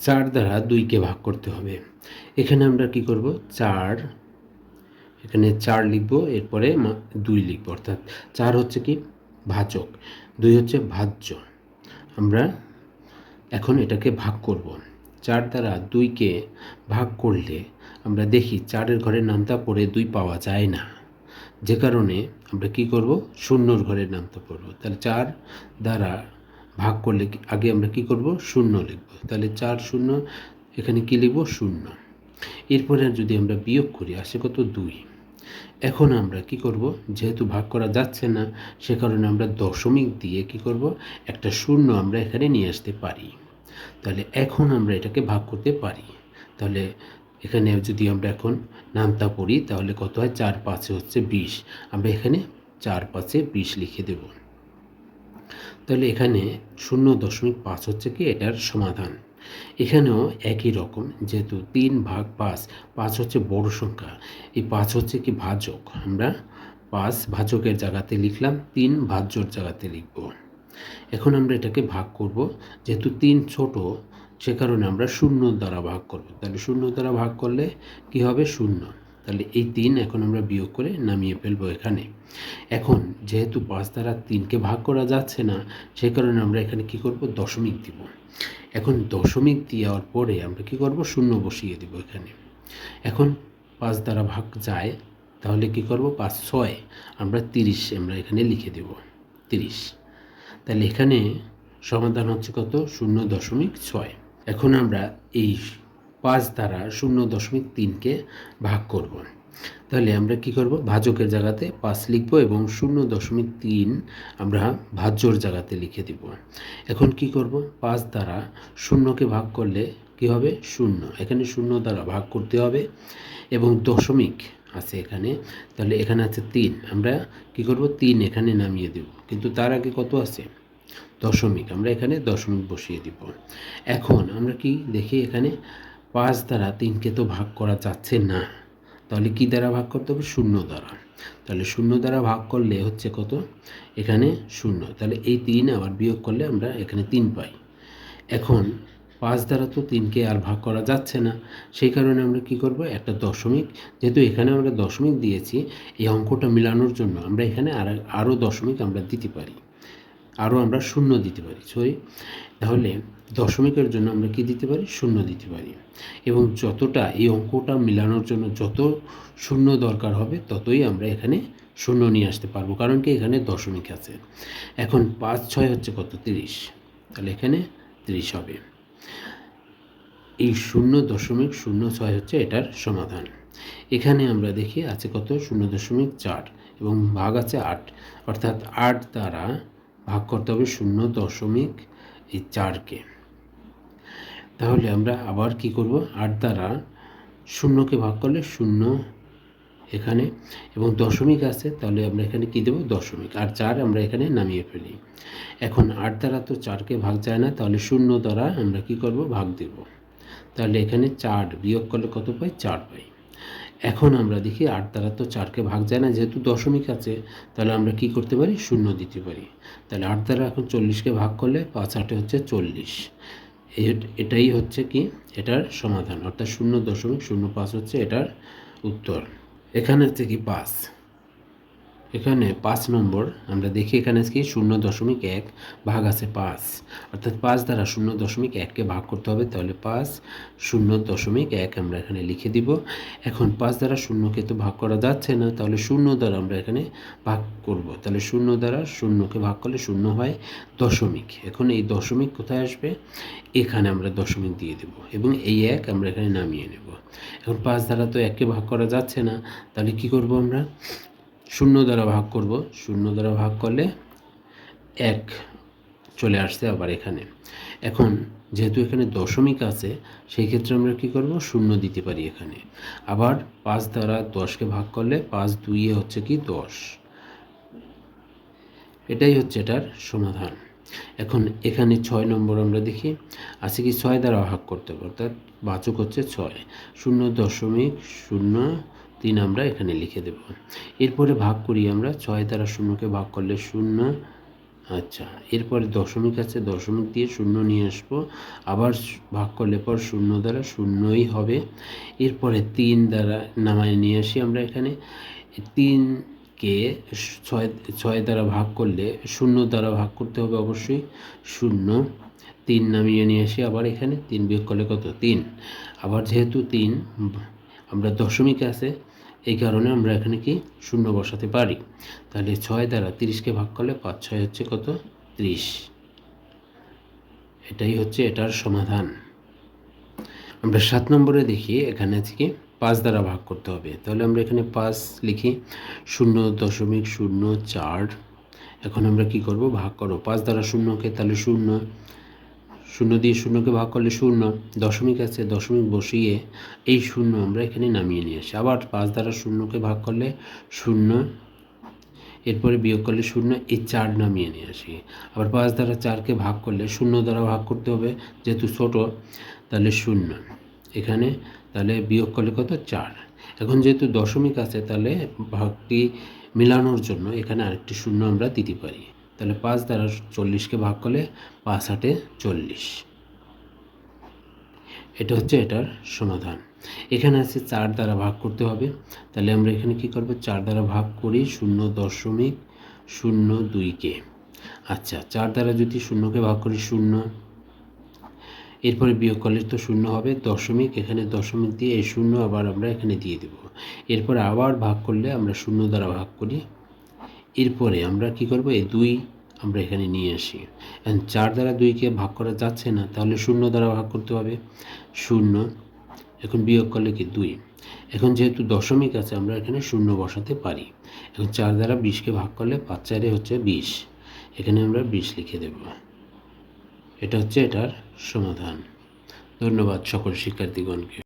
4 দ্বারা 2কে ভাগ করতে হবে। এখানে আমরা কি করব, 4 এখানে 4 লিখব, এরপরে 2 লিখব, অর্থাৎ 4 হচ্ছে কি ভাজক, 2 হচ্ছে ভাজ্য। আমরা এখন এটাকে ভাগ করব। 4 দ্বারা 2কে ভাগ করলে আমরা দেখি 4-এর ঘরের নামতা পড়ে 2 পাওয়া যায় না, যে কারণে আমরা কি করব, শূন্যর ঘরের নামতা পড়ব। তাহলে 4 দ্বারা ভাগ করলে আগে আমরা কি করব, শূন্য লিখব। তাহলে 4 শূন্য, এখানে কি লিখব, শূন্য। এরপরে যদি আমরা বিয়োগ করি আসে কত, 2। এখন আমরা কি করব, যেহেতু ভাগ করা যাচ্ছে না সে কারণে আমরা দশমিক দিয়ে কি করব, একটা শূন্য আমরা এখানে নিয়ে আসতে পারি। তাহলে এখন আমরা এটাকে ভাগ করতে পারি। তাহলে এখানে যদি আমরা এখন নামতা পড়ি তাহলে কত হয়, 4 5 হচ্ছে 20। আমরা এখানে 4 5 20 লিখে দেব। তাহলে এখানে 0.5 হচ্ছে কি এটার সমাধান। এখানেও একই রকম, যেহেতু 3 ভাগ 5, 5 হচ্ছে বড় সংখ্যা, এই 5 হচ্ছে কি ভাজক, আমরা 5 ভাজকের জায়গাতে লিখলাম, 3 ভাজ্যর জায়গাতে লিখব। এখন আমরা এটাকে ভাগ করব, যেহেতু 3 ছোট সে কারণে আমরা 0 দ্বারা ভাগ করব। তাহলে 0 দ্বারা ভাগ করলে কি হবে, 0। তাহলে এই 3 এখন আমরা বিয়োগ করে নামিয়ে ফেলবো এখানে। এখন যেহেতু 5 দ্বারা 3কে ভাগ করা যাচ্ছে না সে কারণে আমরা এখানে কি করব, দশমিক দিব। এখন দশমিক দেওয়ার পরে আমরা কি করব, 0 বসিয়ে দিব এখানে। এখন 5 দ্বারা ভাগ যায়, তাহলে কি করব, 5 6 আমরা 30 আমরা এখানে লিখে দেব, 30। তাহলে এখানে সমাধান হচ্ছে কত, 0.6। এখন আমরা এই 5 দ্বারা 0.3কে ভাগ করব। তাহলে আমরা কি করব, ভাজকের জায়গাতে 5 লিখব এবং 0.3 আমরা ভাজ্যর জায়গাতে লিখে দিব। এখন কি করব, 5 দ্বারা 0কে ভাগ করলে কি হবে, 0। এখানে 0 দ্বারা ভাগ করতে হবে এবং দশমিক আছে এখানে, তাহলে এখানে আছে 3। আমরা কি করব, 3 এখানে নামিয়ে দেব, কিন্তু তার আগে কত আছে, দশমিক, আমরা এখানে দশমিক বসিয়ে দিব। এখন আমরা কি দেখি, এখানে 5 দ্বারা 3কে তো ভাগ করা যাচ্ছে না, তাহলে কি দ্বারা ভাগ করতে হবে, 0 দ্বারা। তাহলে 0 দ্বারা ভাগ করলে হচ্ছে কত, এখানে 0। তাহলে এই 3 আবার বিয়োগ করলে আমরা এখানে 3 পাই। এখন 5 দ্বারা তো 3কে আর ভাগ করা যাচ্ছে না, সেই কারণে আমরা কি করব, একটা দশমিক, যেহেতু এখানে আমরা দশমিক দিয়েছি, এই অঙ্কটা মেলানোর জন্য আমরা এখানে আরও দশমিক আমরা দিতে পারি, আরও আমরা 0 দিতে পারি, তাহলে দশমিকের জন্য আমরা কি দিতে পারি, 0 দিতে পারি। এবং যতটা এই অঙ্কটা মেলানোর জন্য যত 0 দরকার হবে ততই আমরা এখানে 0 নিয়ে আসতে পারবো, কারণ কি এখানে দশমিক আছে। এখন 5 6 হচ্ছে কত, 30। তাহলে এখানে 30 হবে। এই 0.06 হচ্ছে এটার সমাধান। এখানে আমরা দেখি আছে কত, 0.4 এবং ভাগ আছে 8, অর্থাৎ 8 দ্বারা ভাগ করতে হবে 0.4কে। তাহলে আমরা আবার কি করব, 8 দ্বারা 0কে ভাগ করলে 0 এখানে, এবং দশমিক আছে, তাহলে আমরা এখানে কি দেব, দশমিক, আর 4 আমরা এখানে নামিয়ে ফেলি। এখন 8 দ্বারা তো 4কে ভাগ যায় না, তাহলে 0 দ্বারা আমরা কি করব, ভাগ দেব। তাহলে এখানে 4 বিয়োগ করলে কত পাই, 4 পাই। এখন আমরা দেখি 8 দ্বারা তো 4কে ভাগ যায় না, যেহেতু দশমিক আছে, তাহলে আমরা কি করতে পারি, 0 দিতে পারি। তাহলে 8 দ্বারা এখন 40কে ভাগ করলে 5 8 হচ্ছে 40। এটাই হচ্ছে কি এটার সমাধান, অর্থাৎ 0.05 হচ্ছে এটার উত্তর। এখানে হচ্ছে কি 5, এখানে 5 নম্বর আমরা দেখি, এখানে কি 0.1 ভাগ আছে 5, অর্থাৎ 5 দ্বারা 0.1কে ভাগ করতে হবে, তাহলে 5 0.1 আমরা এখানে লিখে দিব। এখন 5 দ্বারা 0কে তো ভাগ করা যাচ্ছে না, তাহলে 0 দ্বারা আমরা এখানে ভাগ করব। তাহলে 0 দ্বারা 0কে ভাগ করলে 0 হয় দশমিক। এখন এই দশমিক কোথায় আসবে, এখানে আমরা দশমিক দিয়ে দেব এবং এই 1 আমরা এখানে নামিয়ে নেব। এখন 5 দ্বারা তো 1কে ভাগ করা যাচ্ছে না, তাহলে কি করব, আমরা 0 দ্বারা ভাগ করব। 0 দ্বারা ভাগ করলে 1 চলে আসছে আবার এখানে। এখন যেহেতু এখানে দশমিক আছে সেই ক্ষেত্রে আমরা কি করব, 0 দিতে পারি এখানে। আবার 5 দ্বারা 10কে ভাগ করলে 5 2 হচ্ছে কি 10। এটাই হচ্ছে এটার সমাধান। এখন এখানে 6 নম্বর আমরা দেখি, আছে কি 6 দ্বারা ভাগ করতে হবে, অর্থাৎ বাচক হচ্ছে 6, 0.03 আমরা এখানে লিখে দেব। এরপরে ভাগ করি আমরা, 6 দ্বারা 0কে ভাগ করলে 0, আচ্ছা, এরপরে দশমিক আছে, দশমিক দিয়ে শূন্য নিয়ে আসবো, আবার ভাগ করলে পর শূন্য দ্বারা শূন্যই হবে। এরপরে 3 দ্বারা নামায় নিয়ে আসি আমরা এখানে। 3কে 6 দ্বারা ভাগ করলে শূন্য দ্বারা ভাগ করতে হবে অবশ্যই, শূন্য। 3 নামিয়ে নিয়ে আসি আবার এখানে, 3 বিয়োগ করলে কত? 3। আবার যেহেতু 3 আমরা দশমিকে আছে, এই কারণে আমরা এখানে কি শূন্য বসাতে পারি। তাহলে 6 দ্বারা 30কে ভাগ করলে 5 6 হচ্ছে কত? 30। এটাই হচ্ছে এটার সমাধান। আমরা 7 নম্বরে দেখি, এখানে আছে কি 5 দ্বারা ভাগ করতে হবে। তাহলে আমরা এখানে 5 লিখি, 0.04। এখন আমরা কি করব? ভাগ করব 5 দ্বারা শূন্যকে, তাহলে শূন্য, শূন্য দিয়ে শূন্যকে ভাগ করলে শূন্য, দশমিক আছে, দশমিক বসিয়ে এই শূন্য আমরা এখানে নামিয়ে নিয়ে আসি। আবার 5 দ্বারা শূন্যকে ভাগ করলে শূন্য, এরপরে বিয়োগ করলে শূন্য, এই 4 নামিয়ে নিয়ে আসি। আবার 5 দ্বারা 4কে ভাগ করলে শূন্য দ্বারা ভাগ করতে হবে, যেহেতু ছোট, তাহলে শূন্য এখানে, তাহলে বিয়োগ করলে কত? 4। এখন যেহেতু দশমিক আছে, তাহলে ভাগটি মেলানোর জন্য এখানে আরেকটি শূন্য আমরা দিতে পারি। তাহলে 5 দ্বারা 40কে ভাগ করলে 5 8 40। এটা হচ্ছে এটার সমাধান। এখানে আছে 4 দ্বারা ভাগ করতে হবে। তাহলে আমরা এখানে কি করব? 4 দ্বারা ভাগ করি 0.02কে। আচ্ছা, 4 দ্বারা যদি শূন্যকে ভাগ করি শূন্য, এরপরে বিয়োগ করলে তো শূন্য হবে, দশমিক, এখানে দশমিক দিয়ে এই শূন্য আবার আমরা এখানে দিয়ে দেব। এরপরে আবার ভাগ করলে আমরা শূন্য দ্বারা ভাগ করি। এরপরে আমরা কি করব? এই 2 আমরা এখানে নিয়ে আসি। এখন 4 দ্বারা 2কে ভাগ করা যাচ্ছে না, তাহলে শূন্য দ্বারা ভাগ করতে হবে, শূন্য। এখন বিয়োগ করলে কি? 2। এখন যেহেতু দশমিক আছে, আমরা এখানে শূন্য বসাতে পারি। এখন 4 দ্বারা 20কে ভাগ করলে 5 4 হচ্ছে 20, এখানে আমরা 20 লিখে দেব। এটা হচ্ছে এটার সমাধান। ধন্যবাদ সকল শিক্ষার্থীগণকে।